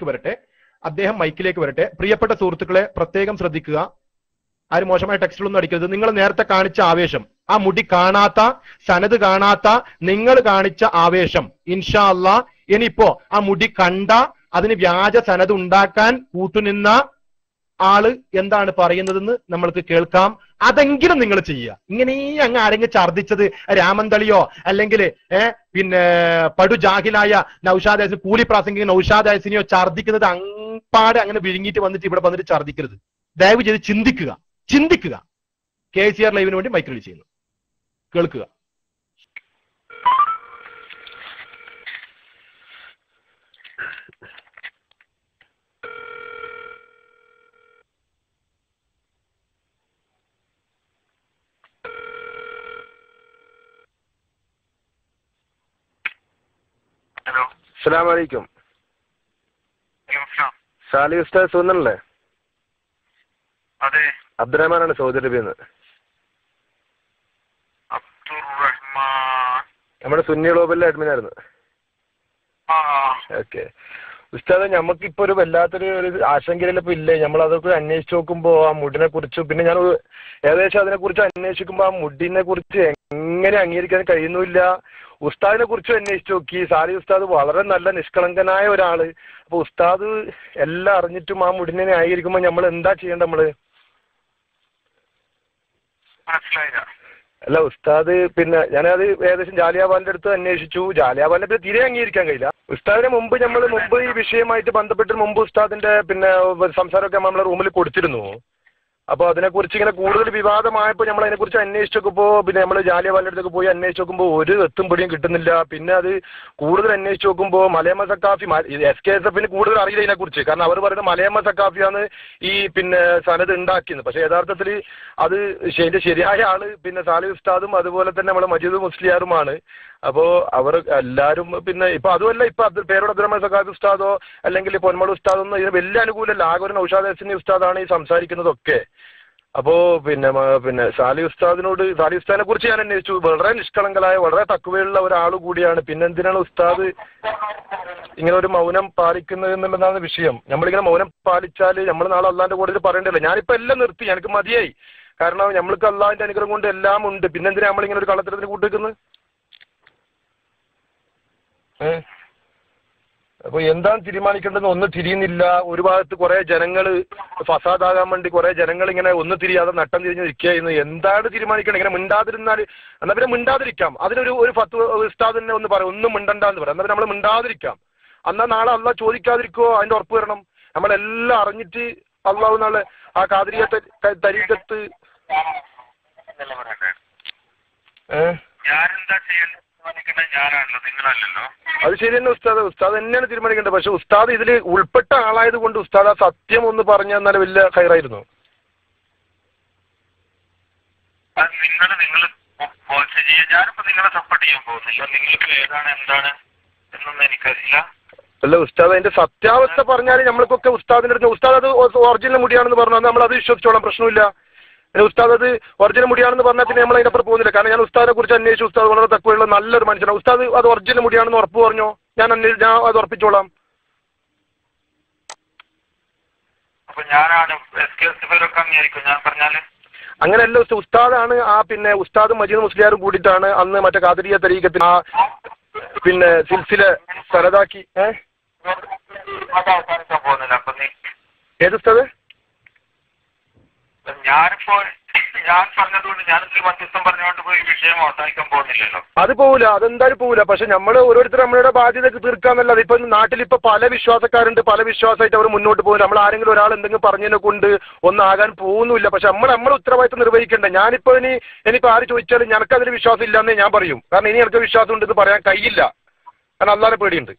വരട്ടെ, അദ്ദേഹം മൈക്കിലേക്ക് വരട്ടെ. പ്രിയപ്പെട്ട സുഹൃത്തുക്കളെ പ്രത്യേകം ശ്രദ്ധിക്കുക, ആരും മോശമായ ടെക്സ്റ്റുകളൊന്നും അടിക്കരുത്. നിങ്ങൾ നേരത്തെ കാണിച്ച ആവേശം, ആ മുടി കാണാത്ത, സനത് കാണാത്ത നിങ്ങൾ കാണിച്ച ആവേശം, ഇൻഷാ അള്ളാ ഇനിയിപ്പോ ആ മുടി കണ്ട അതിന് വ്യാജ സനത് ഉണ്ടാക്കാൻ കൂട്ടുനിന്ന ആള് എന്താണ് പറയുന്നതെന്ന് നമ്മൾക്ക് കേൾക്കാം. അതെങ്കിലും നിങ്ങൾ ചെയ്യുക. ഇങ്ങനെ അങ്ങ് ആരെങ്കിലും ഛർദ്ദിച്ചത് രാമന്തളിയോ അല്ലെങ്കിൽ പിന്നെ പടുജാഹിലായ നൗഷാദ് ഹൈസിന്, കൂലി പ്രാസംഗിക നൗഷാദ് ഹൈസിനെയോ ഛർദ്ദിക്കുന്നത് അങ്പാട് അങ്ങനെ വിഴുങ്ങിയിട്ട് വന്നിട്ട് ഇവിടെ വന്നിട്ട് ഛർദ്ദിക്കരുത്. ദയവ് ചെയ്ത് ചിന്തിക്കുക. KCR ലൈവിന് വേണ്ടി മൈക്ക് റിലീസ് ചെയ്യുന്നു, കേൾക്കുക. ഹലോ, അസ്സലാമു അലൈക്കും. സാലി ഉസ്താദ് സുന്നല്ലേ? അതെ, അബ്ദുറഹ്മാനാണ് സൗദി അറേബ്യയിൽ നിന്ന്. അബ്ദുറഹ്മാൻ നമ്മുടെ സുന്നി ഗ്ലോബലിലെ അഡ്മിൻ ആയിരുന്നു. ഓക്കെ ഉസ്താദ്, നമുക്കിപ്പോ ഒരു വല്ലാത്തൊരു ആശങ്കയിലിപ്പോ ഇല്ലേ? നമ്മൾ അതൊക്കെ അന്വേഷിച്ച് നോക്കുമ്പോ ആ മുടിനെ കുറിച്ച്, പിന്നെ ഞാൻ ഏകദേശം അതിനെ കുറിച്ച് അന്വേഷിക്കുമ്പോ ആ മുടിനെ കുറിച്ച് എങ്ങനെ അംഗീകരിക്കാൻ കഴിയുന്നില്ല. ഉസ്താദിനെ കുറിച്ചും അന്വേഷിച്ച് നോക്കി. സാലി ഉസ്താദ് വളരെ നല്ല നിഷ്കളങ്കനായ ഒരാള്. അപ്പൊ ഉസ്താദ് എല്ലാം അറിഞ്ഞിട്ടും ആ മുടിനെ ന്യായീകരിക്കുമ്പോ നമ്മൾ എന്താ ചെയ്യേണ്ടത്? നമ്മള് അല്ല ഉസ്താദ്, പിന്നെ ഞാനത് ഏകദേശം ജാലിയാവാലിന്റെ അടുത്ത് അന്വേഷിച്ചു. ജാലിയാവാലിനെ പിന്നെ തീരെ അംഗീകരിക്കാൻ കഴിയില്ല. ഉസ്താദിനെ മുമ്പ് ഈ വിഷയമായിട്ട് ബന്ധപ്പെട്ട് മുമ്പ് ഉസ്താദിന്റെ പിന്നെ സംസാരമൊക്കെ നമ്മളെ റൂമിൽ കൊടുത്തിരുന്നു. അപ്പോൾ അതിനെക്കുറിച്ച് ഇങ്ങനെ കൂടുതൽ വിവാദമായപ്പോൾ നമ്മൾ അതിനെക്കുറിച്ച് അന്വേഷിച്ച് നോക്കുമ്പോൾ, പിന്നെ നമ്മൾ ജാലിയാവാലിന്റെ അടുത്തൊക്കെ പോയി അന്വേഷിച്ച് നോക്കുമ്പോൾ ഒരു എത്തും പിടിയും കിട്ടുന്നില്ല. പിന്നെ അത് കൂടുതൽ അന്വേഷിച്ച് നോക്കുമ്പോൾ മലയമ്മ സക്കാഫി, SKSF കൂടുതൽ അറിയില്ല ഇതിനെക്കുറിച്ച്. കാരണം അവർ പറയുന്നത് മലയമ്മ സക്കാഫിയാണ് ഈ പിന്നെ സനത് ഉണ്ടാക്കിയത്. പക്ഷേ യഥാർത്ഥത്തിൽ അത് അതിന്റെ ശരിയായ ആള് പിന്നെ സാലി ഉസ്താദും അതുപോലെ തന്നെ നമ്മുടെ മജീദ് മുസ്ലിയാറുമാണ്. അപ്പോൾ അവർ എല്ലാവരും പിന്നെ ഇപ്പൊ അതുമല്ല, ഇപ്പൊ പേരോട് അബ്ദുറഹ്മാൻ സക്കാഫി ഉസ്താദോ അല്ലെങ്കിൽ പൊന്മള ഉസ്താദൊന്നും ഇതിന് വലിയ അനുകൂലമല്ല. ആകെ ഒരു നൗഷാദ് ഹസനി ഉസ്താദാണ് ഈ സംസാരിക്കുന്നതൊക്കെ. അപ്പോ പിന്നെ സാലി ഉസ്താദിനെ കുറിച്ച് ഞാൻ അന്വേഷിച്ചു. വളരെ നിഷ്കളങ്കലായ, വളരെ തക്കുവയുള്ള ഒരാൾ കൂടിയാണ്. പിന്നെ എന്തിനാണ് ഉസ്താദ് ഇങ്ങനെ ഒരു മൗനം പാലിക്കുന്നത് എന്നുള്ളതാണ് വിഷയം. നമ്മളിങ്ങനെ മൗനം പാലിച്ചാൽ നമ്മൾ നാളെ അള്ളാന്റെ കൂടെ പറയേണ്ടല്ലോ. ഞാനിപ്പോ എല്ലാം നിർത്തി, എനിക്ക് മതിയായി. കാരണം നമ്മൾക്ക് അള്ളാഹിന്റെ അനുഗ്രഹം കൊണ്ട് എല്ലാം ഉണ്ട്. പിന്നെന്തിനാ നമ്മളിങ്ങനെ ഒരു കള്ളത്തരത്തിന് കൂട്ടിവെക്കുന്നത്? അപ്പൊ എന്താണ് തീരുമാനിക്കേണ്ടതെന്ന് ഒന്നും തിരിയുന്നില്ല. ഒരു ഭാഗത്ത് കുറെ ജനങ്ങൾ ഫസാദാകാൻ വേണ്ടി കുറെ ജനങ്ങൾ ഇങ്ങനെ ഒന്നും തിരിയാതെ നട്ടം തിരിഞ്ഞ് നിൽക്കുകയെന്ന്. എന്താണ് തീരുമാനിക്കേണ്ടത്? ഇങ്ങനെ മിണ്ടാതിരുന്നാൽ എന്നാൽ പിന്നെ മിണ്ടാതിരിക്കാം. അതിനൊരു ഫത്വ ഉസ്താദ് തന്നെ ഒന്ന് പറയും, ഒന്നും മിണ്ടണ്ടെന്ന് പറയാം. എന്നാൽ നമ്മൾ മിണ്ടാതിരിക്കാം. എന്നാൽ നാളെ അള്ളാഹ് ചോദിക്കാതിരിക്കുമോ? അതിന്റെ ഉറപ്പ് വരണം. നമ്മളെല്ലാം അറിഞ്ഞിട്ട് അള്ളാഹു നാളെ ആ ഖാദിരിയ തരീഖത്ത് അത് ശരി തന്നെ ഉസ്താദ് തന്നെയാണ് തീരുമാനിക്കേണ്ടത്. പക്ഷെ ഉസ്താദ് ഇതിൽ ഉൾപ്പെട്ട ആളായത് കൊണ്ട് ഉസ്താദ് ആ സത്യം ഒന്ന് പറഞ്ഞു തന്നാൽ വലിയ ഹൈറായിരുന്നു. ഞാനിപ്പോ നിങ്ങളെ സപ്പോർട്ട് ചെയ്യാൻ പോകുന്നില്ല. നിങ്ങൾക്ക് ഏതാണ് എന്താണ് എന്നൊന്നും എനിക്കറിയില്ല. അല്ല ഉസ്താദ്, അതിന്റെ സത്യാവസ്ഥ പറഞ്ഞാൽ നമ്മൾക്കൊക്കെ ഉസ്താദിന്റെ അടുത്ത് ഉസ്താദ് അത് ഒറിജിനൽ മുടിയാണെന്ന് പറഞ്ഞാൽ നമ്മൾ അത് വിശ്വസിച്ചോളാം, പ്രശ്നമില്ല. ഉസ്താദ് അത് ഒറിജിനൽ മുടിയാണെന്ന് പറഞ്ഞാൽ പിന്നെ നമ്മൾ അതിനപ്പുറം പോകുന്നില്ല. കാരണം ഞാൻ ഉസ്താദിനെ കുറിച്ച് അന്വേഷിച്ചു. ഉസ്താദ് വളരെ തക്കവയുള്ള നല്ലൊരു മനുഷ്യനാണ്. ഉസ്താദ് അത് ഒറിജിനൽ മുടിയാണെന്ന് ഉറപ്പ് പറഞ്ഞോ, ഞാൻ അത് ഉറപ്പിച്ചോളാം. അപ്പൊ ഞാനാണ് ഞാൻ പറഞ്ഞാല് അങ്ങനെയല്ല ഉസ്താദാണ് ആ പിന്നെ ഉസ്താദും മജീദ് മുസ്ലിയാരും കൂടിയിട്ടാണ് അന്ന് മറ്റേ ഖാദിരിയ തരീഖത്തിന് ആ പിന്നെ സിൽസില സരദാക്കി. പോകുന്നില്ല. അപ്പൊ നീ ഏത് ഉസ്താദ്? ഞാൻ പറഞ്ഞതുകൊണ്ട് ഞാനൊരു മധ്യസ്ഥം പറഞ്ഞുകൊണ്ട് പോയി വിഷയം അവസാനിക്കാൻ പോകുന്നില്ലല്ലോ. അത് പോവില്ല, അതെന്തായാലും പോവില്ല. പക്ഷെ നമ്മൾ ഓരോരുത്തർ നമ്മളുടെ ബാധ്യതയ്ക്ക് തീർക്കാന്നല്ലാതെ ഇപ്പൊ നാട്ടിലിപ്പോ പല വിശ്വാസക്കാരുണ്ട്, പല വിശ്വാസമായിട്ട് അവർ മുന്നോട്ട് പോകുന്നു. നമ്മൾ ആരെങ്കിലും ഒരാൾ എന്തെങ്കിലും പറഞ്ഞതിനെ കൊണ്ട് ഒന്നാകാൻ പോകുന്നില്ല. പക്ഷെ നമ്മളെ ഉത്തരവാദിത്തം നിർവഹിക്കണ്ടേ? ഞാനിപ്പോ ഇനിയിപ്പോ ആര് ചോദിച്ചാലും ഞനക്കതിൽ വിശ്വാസം ഇല്ലാന്നേ ഞാൻ പറയും. കാരണം ഇനി എനിക്ക് വിശ്വാസം ഉണ്ടെന്ന് പറയാൻ കഴിയില്ല. കാരണം അള്ളാനെ പേടിയുണ്ട്.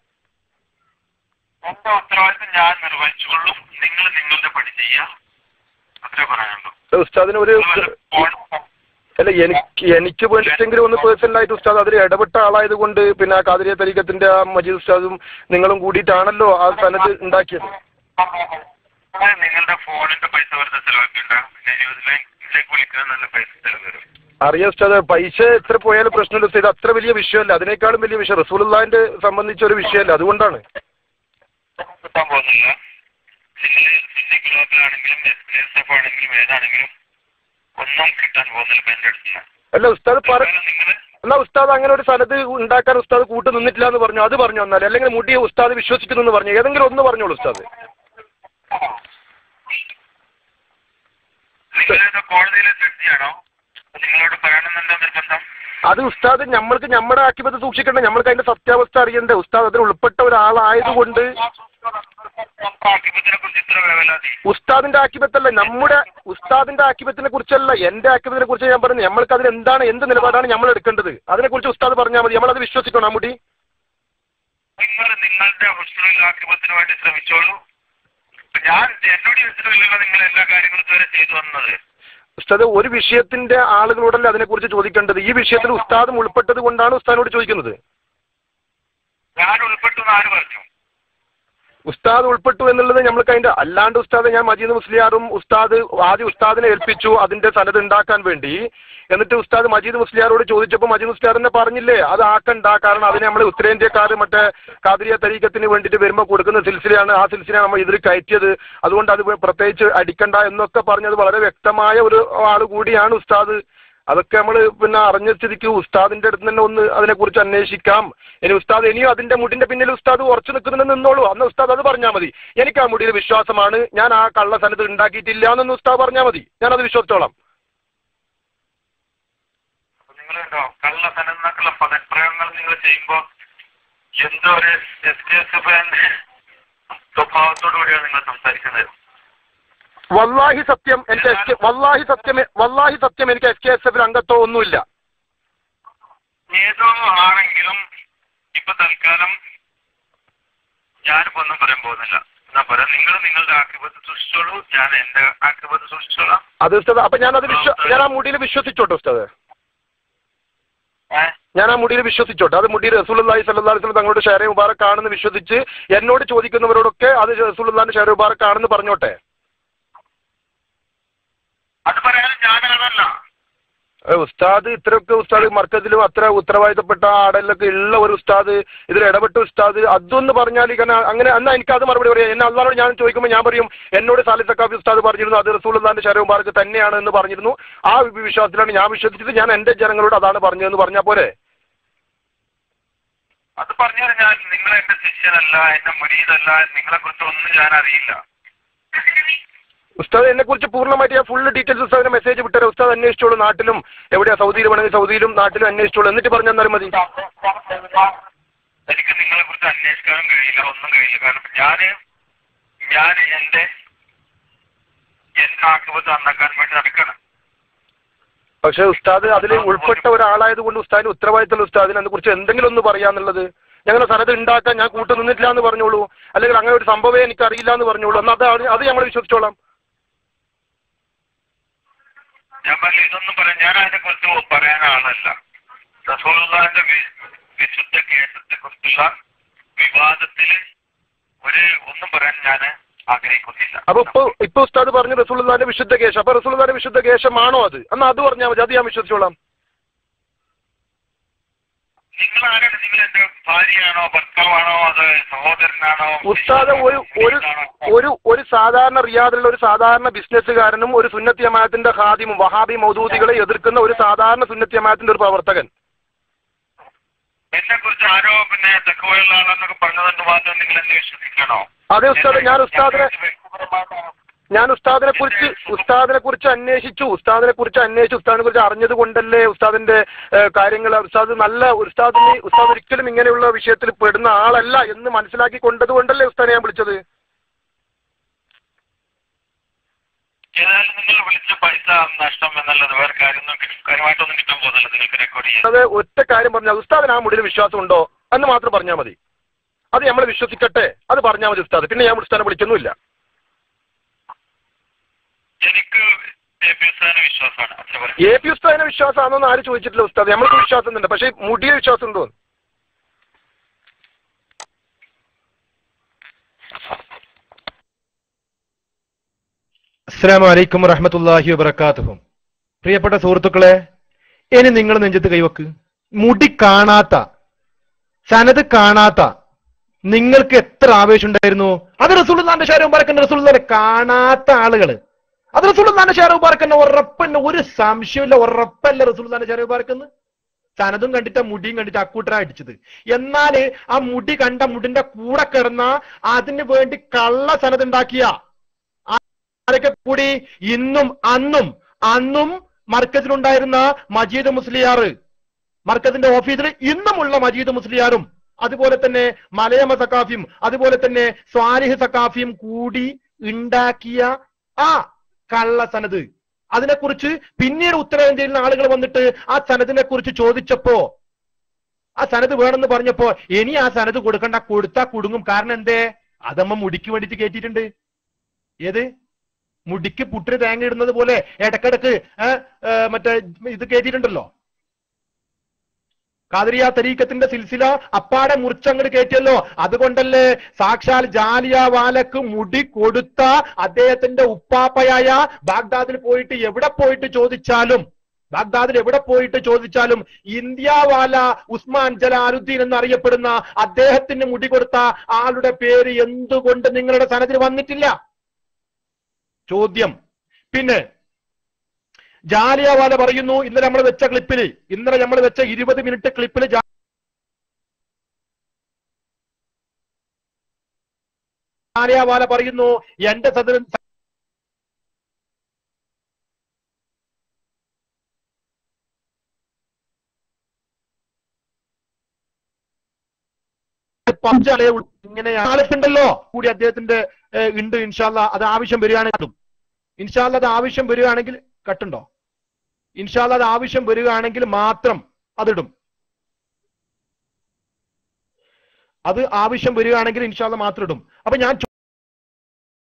എന്റെ ഉത്തരവാദിത്തം ഞാൻ നിർവഹിച്ചുകൊള്ളും. നിങ്ങൾ നിങ്ങളുടെ പണി ചെയ്യാം, അത്രേ പറയാനുള്ളൂ. ഉസ്താദിന് ഒരു അല്ല എനിക്ക് വേണ്ടിട്ടെങ്കിലും ഒന്ന് പേഴ്സണലായിട്ട് ഉസ്താദ് അതിൽ ഇടപെട്ട ആളായത് കൊണ്ട് പിന്നെ ആ ഖാദിരിയ തരീഖത്തിന്റെ ആ മജീദ് ഉസ്താദും നിങ്ങളും കൂടിയിട്ടാണല്ലോ ആ സനത് ഉണ്ടാക്കിയത്. നിങ്ങളുടെ ഫോണിന്റെ പൈസ വെറുതെ ചെലവാക്കിണ്ട, പിന്നെ ന്യൂസിലേക്ക് വിളിക്കാൻ നല്ല പൈസ ചെലവ് വരും. അറിയാം ഉസ്താദ്, പൈസ എത്ര പോയാലും പ്രശ്നമില്ല ഉസ്താദ്. ഇത് അത്ര വലിയ വിഷയമല്ല, അതിനേക്കാളും വലിയ വിഷയം റസൂലുള്ളാഹിന്റെ സംബന്ധിച്ച ഒരു വിഷയമല്ല. അതുകൊണ്ടാണ് നോക്കാൻ പോകുന്നില്ല. നിങ്ങൾ സുന്നി ഗ്ലോബലാണെങ്കിലും SF ആണെങ്കിലും ഏതാണെങ്കിലും ഒന്നും കിട്ടാൻ പോകുന്നില്ല എന്റെ അടുത്ത്. അല്ല ഉസ്താദ് എന്നാ ഉസ്താദ് അങ്ങനെ ഒരു സ്ഥലത്ത് ഉണ്ടാക്കാൻ ഉസ്താദ് കൂട്ട് നിന്നിട്ടില്ല എന്ന് പറഞ്ഞു, അത് പറഞ്ഞു തന്നാലേ. അല്ലെങ്കിൽ മുടി ഉസ്താദ് വിശ്വസിക്കുന്നു എന്ന് പറഞ്ഞു, ഏതെങ്കിലും ഒന്ന് പറഞ്ഞോളൂ ഉസ്താദ്. നിങ്ങളേതോ കോടതിയിലെ ജഡ്ജിയാണോ? നിങ്ങളോട് പറയണമെന്നുണ്ടോ നിർബന്ധം? അത് ഉസ്താദ് നമ്മൾക്ക് നമ്മുടെ ആക്കിപത്ത് സൂക്ഷിക്കണ്ടേ, നമ്മൾക്ക് അതിന്റെ സത്യാവസ്ഥ അറിയണ്ടേ. ഉസ്താദ് അതിൽ ഉൾപ്പെട്ട ഒരാളായതുകൊണ്ട് ഉസ്താദിന്റെ ആക്കിപത്തല്ല, നമ്മുടെ ഉസ്താദിന്റെ ആക്കിപത്തിനെ കുറിച്ചല്ല, എന്റെ ആക്കിപത്തിനെ കുറിച്ച് ഞാൻ പറഞ്ഞു. നമ്മൾക്ക് അതിൽ എന്താണ്, എന്ത് നിലപാടാണ് നമ്മൾ എടുക്കേണ്ടത്, അതിനെക്കുറിച്ച് ഉസ്താദ് പറഞ്ഞാൽ മതി. നമ്മളത് വിശ്വസിക്കണം. ആ മുടി നിങ്ങൾ നിങ്ങളുടെ ഹുസ്നുൽ ആക്കിപത്തിന് വേണ്ടി ശ്രമിച്ചോളൂ. ഞാൻ എന്നോട് ചോദിച്ചിട്ടില്ലല്ലോ നിങ്ങൾ എല്ലാ കാര്യങ്ങളും ഇതുവരെ ചെയ്തു വന്നത്. ഉസ്താദ് ഒരു വിഷയത്തിന്റെ ആളുകളോടല്ലേ അതിനെക്കുറിച്ച് ചോദിക്കേണ്ടത്. ഈ വിഷയത്തിൽ ഉസ്താദും ഉൾപ്പെട്ടത് കൊണ്ടാണ് ഉസ്താദിനോട് ചോദിക്കുന്നത്. ഞാൻ ഉൾപ്പെട്ടു എന്ന് ആര് പറഞ്ഞു? ഉസ്താദ് ഉൾപ്പെട്ടു എന്നുള്ളത് നമ്മൾക്ക് അതിന്റെ അല്ലാണ്ട് ഉസ്താദ് ഞാൻ മജീദ് മുസ്ലിയാറും ഉസ്താദ് ആദ്യം ഉസ്താദിനെ ഏൽപ്പിച്ചു അതിന്റെ സനത് ഉണ്ടാക്കാൻ വേണ്ടി. എന്നിട്ട് ഉസ്താദ് മജീദ് മുസ്ലിയാറോട് ചോദിച്ചപ്പോൾ മജീദ് മുസ്ലിയാർ തന്നെ പറഞ്ഞില്ലേ അത് ആക്കണ്ട, കാരണം അതിനെ നമ്മൾ ഉത്തരേന്ത്യക്കാർ മറ്റേ ഖാദിരിയ തരീഖത്തിന് വേണ്ടിയിട്ട് വരുമ്പോൾ കൊടുക്കുന്ന സിൽസിലയാണ്, ആ സിൽസില നമ്മൾ ഇതിൽ കയറ്റിയത്, അതുകൊണ്ട് അത് പ്രത്യേകിച്ച് അടിക്കണ്ട എന്നൊക്കെ പറഞ്ഞത് വളരെ വ്യക്തമായ ഒരു ആൾ കൂടിയാണ് ഉസ്താദ്. അതൊക്കെ നമ്മൾ പിന്നെ അറിഞ്ഞ സ്ഥിതിക്ക് ഉസ്താദിന്റെ അടുത്ത് തന്നെ ഒന്ന് അതിനെക്കുറിച്ച് അന്വേഷിക്കാം. ഇനി ഉസ്താദ് ഇനിയും അതിന്റെ മുടിന്റെ പിന്നിൽ ഉസ്താദ് ഉറച്ചു നിൽക്കുന്നുണ്ടെന്ന് നിന്നോളൂ. അന്ന് ഉസ്താദ് അത് പറഞ്ഞാൽ മതി. എനിക്ക് ആ മുടിയിൽ വിശ്വാസമാണ്, ഞാൻ ആ കള്ള സ്ഥലത്ത് ഉണ്ടാക്കിയിട്ടില്ല എന്നൊന്ന് ഉസ്താദ് പറഞ്ഞാൽ മതി, ഞാനത് വിശ്വസിച്ചോളാം. നിങ്ങളുണ്ടോ കള്ള സനന്നൊക്കെയുള്ള പദപ്രയോഗങ്ങൾ നിങ്ങൾ ചെയ്യുമ്പോ എന്തോ ഒരു സ്വഭാവത്തോടു കൂടിയാണ് നിങ്ങൾ സംസാരിക്കുന്നത്. വല്ലാഹി സത്യം എനിക്ക് വല്ലാഹി സത്യം എനിക്ക് SKSF അംഗത്തോ ഒന്നുമില്ല. ഏതോ ആണെങ്കിലും ഇപ്പൊ തൽക്കാലം ഞാനിപ്പോ ഒന്നും പറയാൻ പോകുന്നില്ല. എന്നാ പറയാം, നിങ്ങൾ നിങ്ങളുടെ ആക്രിപത്ത് സൂക്ഷിച്ചോളൂ, ഞാൻ എന്റെ ആക്രിപത്ത് സൂക്ഷിച്ചോളാം. അത് ഉസ്താദ് അപ്പൊ ഞാൻ ആ മുടിയിൽ വിശ്വസിച്ചോട്ടെ ഉസ്താദ്, ഞാൻ ആ മുടിയിൽ വിശ്വസിച്ചോട്ടെ. അത് മുടി റസൂലുള്ളാഹി സ്വല്ലല്ലാഹു അലൈഹി വസല്ലം തങ്ങളുടെ ഷഹ്റ മുബാറക് ആണെന്ന് വിശ്വസിച്ച് എന്നോട് ചോദിക്കുന്നവരോടൊക്കെ അത് റസൂലുള്ളാഹിന്റെ ഷഹ്റ മുബാറക് ആണെന്ന് പറഞ്ഞോട്ടെ. അത് പറയാൻ ഞാനാണല്ല ഉസ്താദ്. ഇത്രയൊക്കെ ഉസ്താദ് മർക്കസിലും അത്ര ഉത്തരവാദിത്തപ്പെട്ട ആടലൊക്കെ ഉള്ള ഒരു ഉസ്താദ് ഇതിൽ ഇടപെട്ട ഉസ്താദ് അതൊന്ന് പറഞ്ഞാൽ അങ്ങനെ എന്നാ എനിക്ക് അത് മറുപടി പറയാം. എന്നെ അള്ളാഹോട് ഞാൻ ചോദിക്കുമ്പോൾ ഞാൻ പറയും എന്നോട് സാലിഹ് സഖാഫി ഉസ്താദ് പറഞ്ഞിരുന്നു അത് റസൂലുള്ളാഹിന്റെ ഷഹ്റ മുബാറക് തന്നെയാണ് എന്ന് പറഞ്ഞിരുന്നു. ആ വിശ്വാസത്തിലാണ് ഞാൻ വിശ്വസിച്ചത്, ഞാൻ എന്റെ ജനങ്ങളോട് അതാണ് പറഞ്ഞതെന്ന് പറഞ്ഞാൽ പോരെ? അത് പറഞ്ഞു ഞാൻ നിങ്ങൾ എന്റെ ശിഷ്യനല്ല, എന്റെ മുരീദല്ല, നിങ്ങളെ കുറിച്ച് ഒന്നും ഞാൻ അറിയില്ല. ഉസ്താദ് എന്നെ കുറിച്ച് പൂർണ്ണമായിട്ട് ഞാൻ ഫുൾ ഡീറ്റെയിൽസ് ഉസ്താദിനെ മെസ്സേജ് വിട്ടേരാം. ഉസ്താദ് അന്വേഷിച്ചോളൂ, നാട്ടിലും എവിടെയാ സൗദിയിൽ വേണമെങ്കിൽ സൗദിയിലും നാട്ടിലും അന്വേഷിച്ചോളൂ, എന്നിട്ട് പറഞ്ഞു തന്നാലും മതി. എനിക്ക് നിങ്ങളെ കുറിച്ച് അന്വേഷിക്കാനും കഴിയില്ല, ഒന്നും കഴിയില്ല. കാരണം ഞാൻ എന്റെ ആക്രിപത്ത് നന്നാക്കാൻ വേണ്ടി നടക്കണം. പക്ഷെ ഉസ്താദ് അതിൽ ഉൾപ്പെട്ട ഒരാളായത് കൊണ്ട് ഉസ്താദിന് ഉത്തരവാദിത്തമുള്ള ഉസ്താദിനെ അതിനെ കുറിച്ച് എന്തെങ്കിലും ഒന്ന് പറയാന്നുള്ളത്. ഞങ്ങൾ സനത് ഉണ്ടാക്കാൻ ഞാൻ കൂട്ടു നിന്നിട്ടില്ല എന്ന് പറഞ്ഞോളൂ, അല്ലെങ്കിൽ അങ്ങനെ ഒരു സംഭവമേ എനിക്ക് അറിയില്ല എന്ന് പറഞ്ഞോളൂ. എന്നാൽ അത് ഞങ്ങൾ വിശ്വസിച്ചോളാം. ഞാൻ പറഞ്ഞു ഇതൊന്നും പറയാം, ഞാൻ അതിനെ കുറിച്ച് പറയാൻ ആളല്ല. റസൂലുള്ളാഹിന്റെ വിശുദ്ധ കേസത്തെ കുറിച്ചുള്ള വിവാദത്തിൽ ഒന്നും പറയാൻ ഞാൻ ആഗ്രഹിക്കുന്നില്ല. അപ്പൊ ഇപ്പൊ ഉസ്താദ് പറഞ്ഞു റസൂലുള്ളാഹിന്റെ വിശുദ്ധ കേശം, അപ്പൊ റസൂലുള്ളാഹിന്റെ വിശുദ്ധ കേശമാണോ അത്? എന്നാ അത് പറഞ്ഞാൽ മതി, അത് ഞാൻ വിശ്വസിച്ചോളാം. നിങ്ങൾ ആരാണ്? നിങ്ങൾ എന്റെ ഭാര്യയാണോ, ഭർത്താവാണോ, അത് സഹോദരനാണോ? ഉസ്താദ് ഒരു സാധാരണ റിയാദിലുള്ള ഒരു സാധാരണ ബിസിനസ്സുകാരനും ഒരു സുന്നത്തി ജമാഅത്തിന്റെ ഖാദിമും വഹാബി മൗദൂദികളെ എതിർക്കുന്ന ഒരു സാധാരണ സുന്നത്തി ജമാഅത്തിന്റെ ഒരു പ്രവർത്തകൻ. എന്നെ കുറിച്ച് ആരോ പിന്നെ തെക്കുവയുള്ള ആളെന്നൊക്കെ പറഞ്ഞതുകൊണ്ട് മാത്രം നിങ്ങൾ എന്നെ വിശ്വസിക്കണോ? അതെ ഉസ്താദ്, ഞാൻ ഉസ്താദിനെ കുറിച്ച് അന്വേഷിച്ചു, ഉസ്താദിനെ കുറിച്ച് അറിഞ്ഞത് കൊണ്ടല്ലേ ഉസ്താദിന്റെ കാര്യങ്ങൾ ഉസ്താദ് ഒരിക്കലും ഇങ്ങനെയുള്ള വിഷയത്തിൽ പെടുന്ന ആളല്ല എന്ന് മനസ്സിലാക്കി കൊണ്ടത് കൊണ്ടല്ലേ ഉസ്താദിനെ ഞാൻ വിളിച്ചത്. ഏതായാലും നിങ്ങൾ വിളിച്ച പൈസ നഷ്ടം എന്നല്ലത് വേറെ കാര്യമായിട്ടൊന്നും കിട്ടാൻ പോകുന്നില്ല. നിങ്ങൾക്ക് റെക്കോർഡ് ചെയ്യാം. അത് ഒറ്റ കാര്യം പറഞ്ഞാൽ ഉസ്താദിന് ആ മുടിയിൽ വിശ്വാസം ഉണ്ടോ എന്ന് മാത്രം പറഞ്ഞാൽ മതി. അത് നമ്മൾ വിശ്വസിക്കട്ടെ, അത് പറഞ്ഞാൽ മതി ഉസ്താദ്. പിന്നെ ഞാൻ ഉസ്താദിനെ വിളിക്കൊന്നുമില്ല. എനിക്ക് വിശ്വാസമാണ്. AP ഉസ്താദിനെ വിശ്വാസമാണെന്ന് ആരും ചോദിച്ചിട്ടില്ല ഉസ്താദ്. നമ്മൾക്ക് വിശ്വാസം ഉണ്ട്, പക്ഷെ മുടിയെ വിശ്വാസം ഉണ്ടോ? അസ്സലാമു അലൈക്കും വറഹ്മത്തുള്ളാഹി വബറകാതുഹു. പ്രിയപ്പെട്ട സുഹൃത്തുക്കളെ, ഇനി നിങ്ങൾ നെഞ്ചത്ത് കൈവക്ക്. മുടി കാണാത്ത, സനത് കാണാത്ത, നിങ്ങൾക്ക് എത്ര ആവേശം ഉണ്ടായിരുന്നു? അത് റസൂലുള്ളാഹിന്റെ ഷാരൂഖ് മുബാറക്കിന്റെ റസൂലുള്ളാഹിനെ കാണാത്ത ആളുകള്, അത് റസൂലുള്ളാഹിന്റെ ഷാരൂഖ് മുബാറക്കിന്റെ ഉറപ്പന്നെ, ഒരു സംശയമില്ല, ഉറപ്പല്ല റസൂലുള്ളാഹിന്റെ ഷാരൂഖ് മുബാറക്കെന്ന്. സനതും കണ്ടിട്ട് മുടിയും കണ്ടിട്ട് അക്കൂട്ടറാ അടിച്ചത്. എന്നാല് ആ മുടി കണ്ട മുടിന്റെ കൂടെ കിടന്ന അതിന് വേണ്ടി കള്ള സനത് ഉണ്ടാക്കിയ ആരൊക്കെ കൂടി? ഇന്നും അന്നും മർക്കസിലുണ്ടായിരുന്ന മജീദ് മുസ്ലിയാർ, മർക്കസിന്റെ ഓഫീസിൽ ഇന്നുമുള്ള മജീദ് മുസ്ലിയാറും, അതുപോലെ തന്നെ മലയമ സക്കാഫിയും, അതുപോലെ തന്നെ സ്വാലിഹ് സക്കാഫിയും കൂടി ഉണ്ടാക്കിയ ആ കള്ള സനത്, അതിനെക്കുറിച്ച് പിന്നീട് ഉത്തരേന്ത്യയിൽ നിന്ന് ആളുകൾ വന്നിട്ട് ആ സനദിനെ കുറിച്ച് ചോദിച്ചപ്പോ, ആ സനത് വേണമെന്ന് പറഞ്ഞപ്പോ, ഇനി ആ സനത് കൊടുക്കണ്ട, കൊടുത്താ കുടുങ്ങും. കാരണം എന്തേ? അതമ്മ മുടിക്ക് വേണ്ടിയിട്ട് കയറ്റിയിട്ടുണ്ട്. ഏത് മുടിക്ക് പുട്ടിന് തേങ്ങ ഇടുന്നത് പോലെ ഇടക്കിടക്ക് മറ്റേ ഇത് കയറ്റിയിട്ടുണ്ടല്ലോ. ഖാദിരിയ തരീഖത്തിന്റെ സിൽസില അപ്പാടെ മുറിച്ചങ്ങട് കയറ്റിയല്ലോ. അതുകൊണ്ടല്ലേ സാക്ഷാൽ ജാലിയൻവാലക്ക് മുടി കൊടുത്ത അദ്ദേഹത്തിന്റെ ഉപ്പാപ്പയായ ബാഗ്ദാദിൽ പോയിട്ട് എവിടെ പോയിട്ട് ചോദിച്ചാലും ഇന്ത്യവാല ഉസ്മാൻ ജലാലുദ്ദീൻ എന്നറിയപ്പെടുന്ന അദ്ദേഹത്തിന് മുടി കൊടുത്ത ആളുടെ പേര് എന്തുകൊണ്ട് നിങ്ങളുടെ സനദിൽ വന്നിട്ടില്ല? ചോദ്യം. പിന്നെ ജാലിയൻവാല പറയുന്നു, ഇന്നലെ നമ്മൾ വെച്ച 20 മിനിറ്റ് ക്ലിപ്പിൽ ജാലിയൻവാല പറയുന്നു, എന്റെ സദർ ഇങ്ങനെ ആളുണ്ടല്ലോ കൂടി അദ്ദേഹത്തിന്റെ ഉണ്ട്. ഇൻഷാല്ലാ അത് ആവശ്യം വരികയാണെങ്കിൽ കട്ടുണ്ടോ? ഇൻഷാല്ലാ അത് ആവശ്യം വരികയാണെങ്കിൽ മാത്രം അതിടും. അത് ആവശ്യം വരികയാണെങ്കിൽ ഇൻഷാല്ലാ മാത്രം ഇടും. അപ്പൊ ഞാൻ